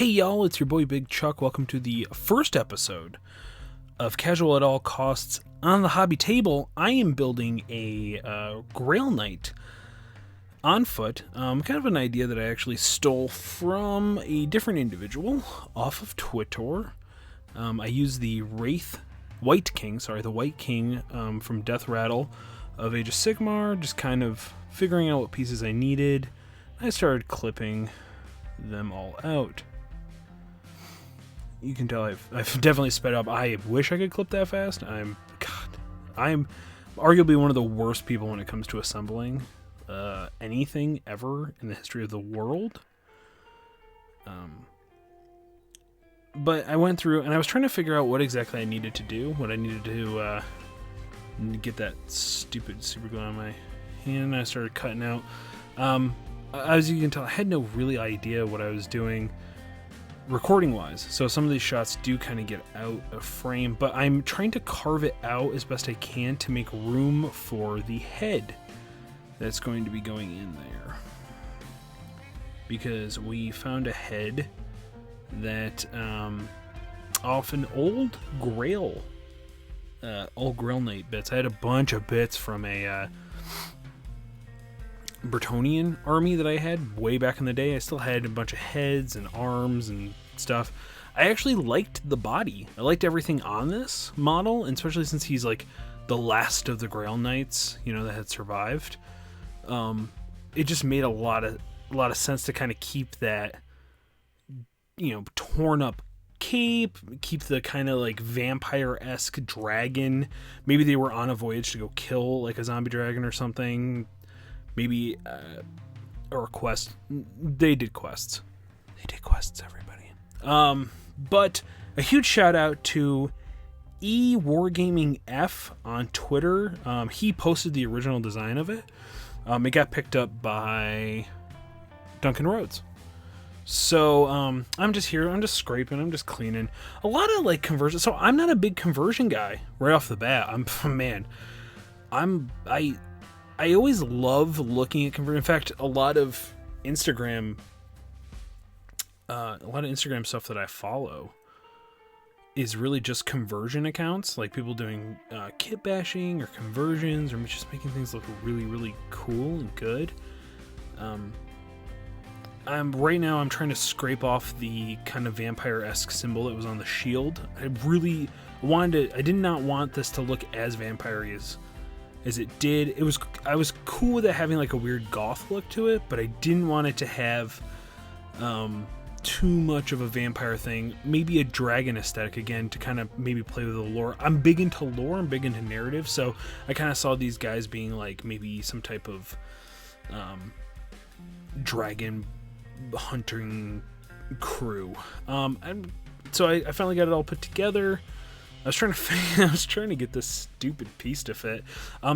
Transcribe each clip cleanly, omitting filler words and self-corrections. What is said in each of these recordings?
Hey y'all, it's your boy Big Chuck. Welcome to the first episode of Casual at All Costs. On the hobby table, I am building a Grail Knight on foot. Kind of an idea that I actually stole from a different individual off of Twitter. I used the White King from Death Rattle of Age of Sigmar, just kind of figuring out what pieces I needed. I started clipping them all out. You can tell I've definitely sped up. I wish I could clip that fast. I'm arguably one of the worst people when it comes to assembling anything ever in the history of the world. But I went through and I was trying to figure out what exactly I needed to do, what I needed to get that stupid super glue on my hand. And I started cutting out. As you can tell, I had no really idea what I was doing recording wise, so some of these shots do kind of get out of frame, but I'm trying to carve it out as best I can to make room for the head that's going to be going in there, because we found a head that off an old Grail Knight bits. I had a bunch of bits from a Bretonnian army that I had way back in the day. I still had a bunch of heads and arms and stuff. I actually liked the body. I liked everything on this model, and especially since he's like the last of the Grail Knights, that had survived. It just made a lot of sense to kind of keep that, torn up cape, keep the kind of like vampire-esque dragon. Maybe they were on a voyage to go kill like a zombie dragon or something. Maybe or a quest. They did quests, everybody. But a huge shout out to eWargaming F on Twitter. He posted the original design of it. It got picked up by Duncan Rhodes. So I'm just here. I'm just scraping. I'm just cleaning. A lot of like conversion. So I'm not a big conversion guy right off the bat. I always love looking at conversion. In fact, a lot of Instagram stuff that I follow is really just conversion accounts, like people doing kit bashing or conversions or just making things look really, really cool and good. Right now I'm trying to scrape off the kind of vampire-esque symbol that was on the shield. I did not want this to look as vampire-y as it did. I was cool with it having like a weird goth look to it, but I didn't want it to have too much of a vampire thing. Maybe a dragon aesthetic again to kind of maybe play with the lore. I'm big into lore, I'm big into narrative, so I kind of saw these guys being like maybe some type of dragon hunting crew. So I finally got it all put together. I was trying to get this stupid piece to fit.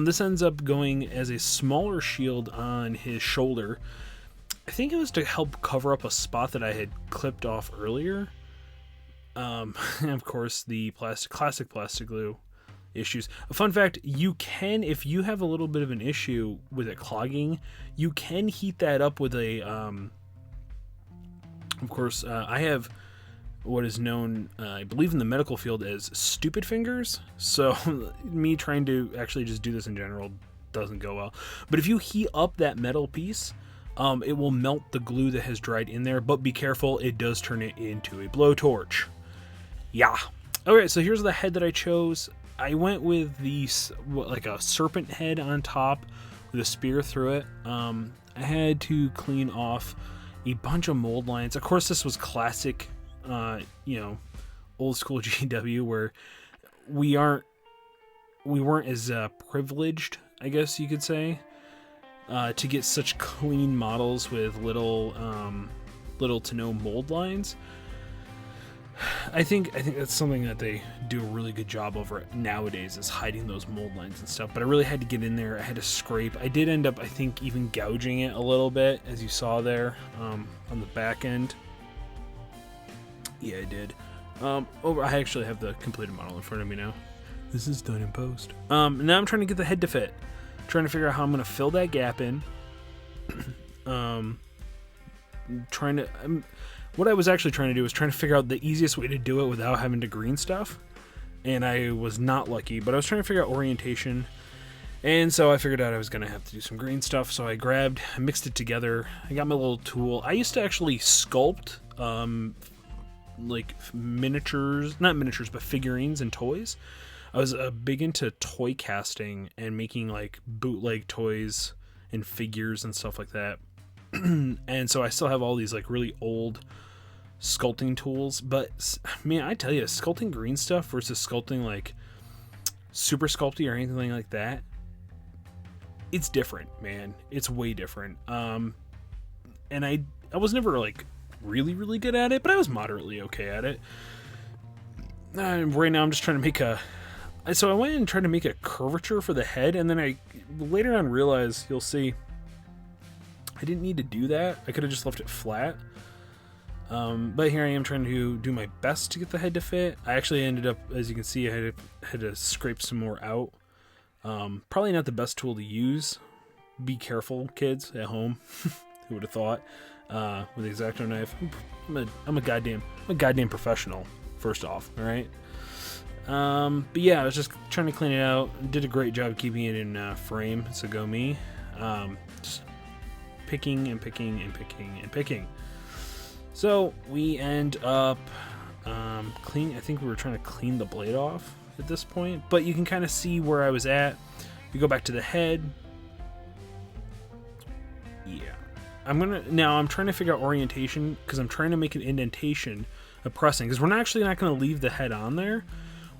This ends up going as a smaller shield on his shoulder. I think it was to help cover up a spot that I had clipped off earlier. And of course, the classic plastic glue issues. A fun fact, you can, if you have a little bit of an issue with it clogging, you can heat that up with a, of course, I have what is known, I believe in the medical field, as stupid fingers. So me trying to actually just do this in general doesn't go well. But if you heat up that metal piece, it will melt the glue that has dried in there. But be careful, it does turn it into a blowtorch. Yeah. Okay, so here's the head that I chose. I went with like a serpent head on top with a spear through it. I had to clean off a bunch of mold lines. Of course, this was classic old school GW, where we weren't as privileged, I guess you could say, to get such clean models with little to no mold lines. I think that's something that they do a really good job over nowadays, is hiding those mold lines and stuff. But I really had to get in there. I had to scrape. I did end up, I think, even gouging it a little bit, as you saw there, on the back end. Yeah, I did. I actually have the completed model in front of me now. This is done in post. Now I'm trying to get the head to fit. Trying to figure out how I'm going to fill that gap in. trying to... what I was actually trying to do was trying to figure out the easiest way to do it without having to green stuff. And I was not lucky, but I was trying to figure out orientation. And so I figured out I was going to have to do some green stuff. So I mixed it together. I got my little tool. I used to actually sculpt like miniatures, not miniatures, but figurines and toys. I was big into toy casting and making like bootleg toys and figures and stuff like that. And so I still have all these like really old sculpting tools, but man, I tell you, sculpting green stuff versus sculpting like super sculpty or anything like that, it's different, man. It's way different. And I was never like really, really good at it, but I was moderately okay at it. Right now I'm just trying to make so I went and tried to make a curvature for the head, and then I later on realized, you'll see, I didn't need to do that. I could have just left it flat. But here I am trying to do my best to get the head to fit. I actually ended up, as you can see, I had to scrape some more out. Probably not the best tool to use. Be careful, kids at home. Who would have thought? With the X-Acto knife. I'm a goddamn professional. First off, all right. But yeah, I was just trying to clean it out. Did a great job keeping it in frame. So go me. Just picking and picking and picking and picking. So we end up I think we were trying to clean the blade off at this point, but you can kind of see where I was at. We go back to the head. Yeah, I'm trying to figure out orientation because I'm trying to make an indentation of pressing, because we're not going to leave the head on there.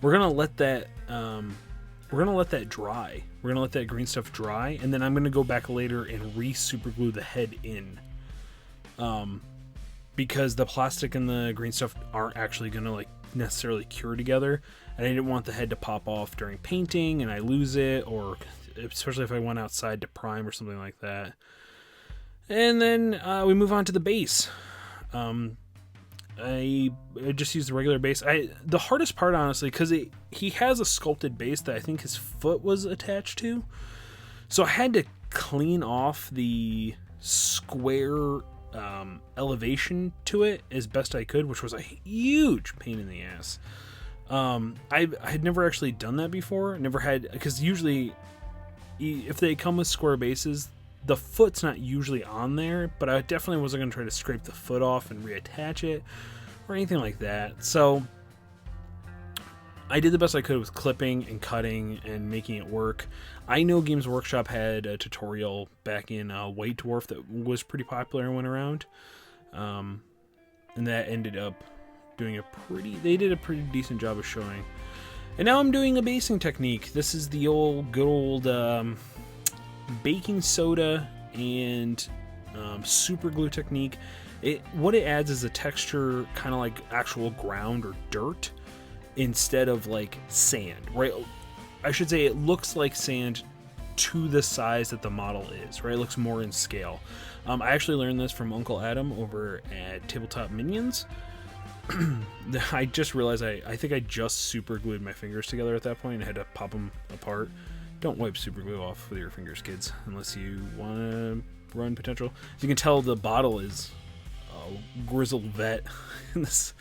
We're gonna let that dry. We're gonna let that green stuff dry, and then I'm gonna go back later and re-super glue the head in. Because the plastic and the green stuff aren't actually gonna like necessarily cure together, and I didn't want the head to pop off during painting and I lose it, or especially if I went outside to prime or something like that. And then we move on to the base. I just used the regular base. The hardest part, honestly, because he has a sculpted base that I think his foot was attached to, so I had to clean off the square elevation to it as best I could, which was a huge pain in the ass. I had never actually done that before. Never had, because usually if they come with square bases, the foot's not usually on there, but I definitely wasn't going to try to scrape the foot off and reattach it or anything like that. So I did the best I could with clipping and cutting and making it work. I know Games Workshop had a tutorial back in White Dwarf that was pretty popular and went around. And that ended up doing they did a pretty decent job of showing. And now I'm doing a basing technique. This is the good old baking soda and super glue technique. What it adds is a texture kind of like actual ground or dirt instead of like sand, right? I should say it looks like sand to the size that the model is, right? It looks more in scale. I actually learned this from Uncle Adam over at Tabletop Minions. I just realized I think I just super glued my fingers together at that point and I had to pop them apart. Don't wipe super glue off with your fingers, kids, unless you want to run potential. As you can tell, the bottle is a grizzled vet in this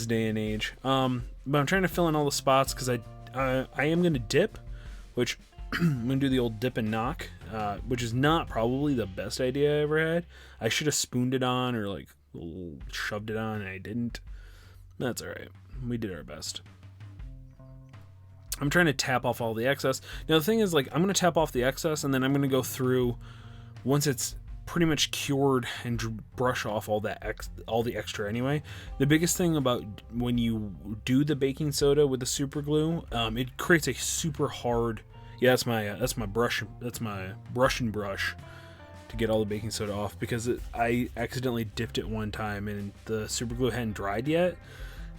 day and age. But I'm trying to fill in all the spots because I am going to dip, which I'm going to do the old dip and knock, which is not probably the best idea I ever had. I should have spooned it on or like shoved it on, and I didn't. That's all right. We did our best. I'm trying to tap off all the excess. Now the thing is, like, I'm going to tap off the excess, and then I'm going to go through, once it's pretty much cured, and brush off all the extra anyway. The biggest thing about when you do the baking soda with the super glue, it creates a super hard. Yeah, that's my brush. That's my brush and brush to get all the baking soda off, because I accidentally dipped it one time and the super glue hadn't dried yet.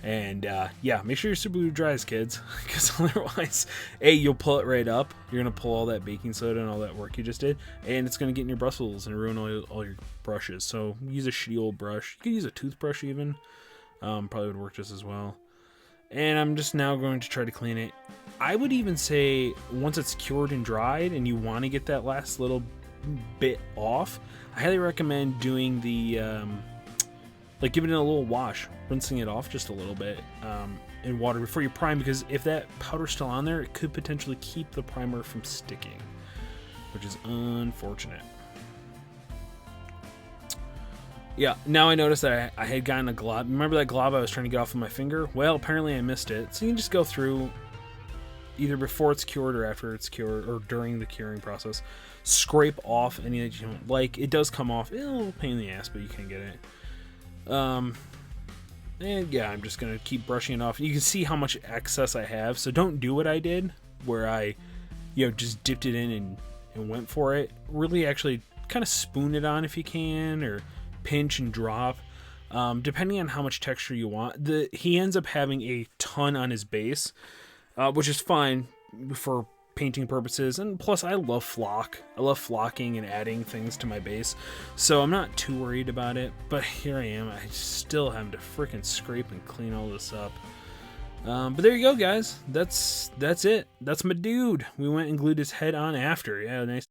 And yeah, make sure your super glue dries, kids, because otherwise, you'll pull it right up. You're gonna pull all that baking soda and all that work you just did, and it's gonna get in your bristles and ruin all your brushes. So use a shitty old brush. You could use a toothbrush even. Probably would work just as well. And I'm just now going to try to clean it. I would even say once it's cured and dried, and you want to get that last little bit off, I highly recommend doing the like giving it a little wash, rinsing it off just a little bit in water before you prime, because if that powder's still on there, it could potentially keep the primer from sticking, which is unfortunate. Yeah, now I noticed that I had gotten a glob. Remember that glob I was trying to get off of my finger? Well, apparently I missed it. So you can just go through either before it's cured or after it's cured, or during the curing process. Scrape off any that you don't like. It does come off. It's a little pain in the ass, but you can get it. And yeah, I'm just going to keep brushing it off. You can see how much excess I have. So don't do what I did, where I, just dipped it in and went for it. Really actually kind of spoon it on if you can, or pinch and drop, depending on how much texture you want. He ends up having a ton on his base, which is fine for painting purposes, and plus I love flock. I love flocking and adding things to my base, so I'm not too worried about it. But here I am, I still having to freaking scrape and clean all this up. But there you go, guys. That's it. That's my dude. We went and glued his head on after. Yeah, nice.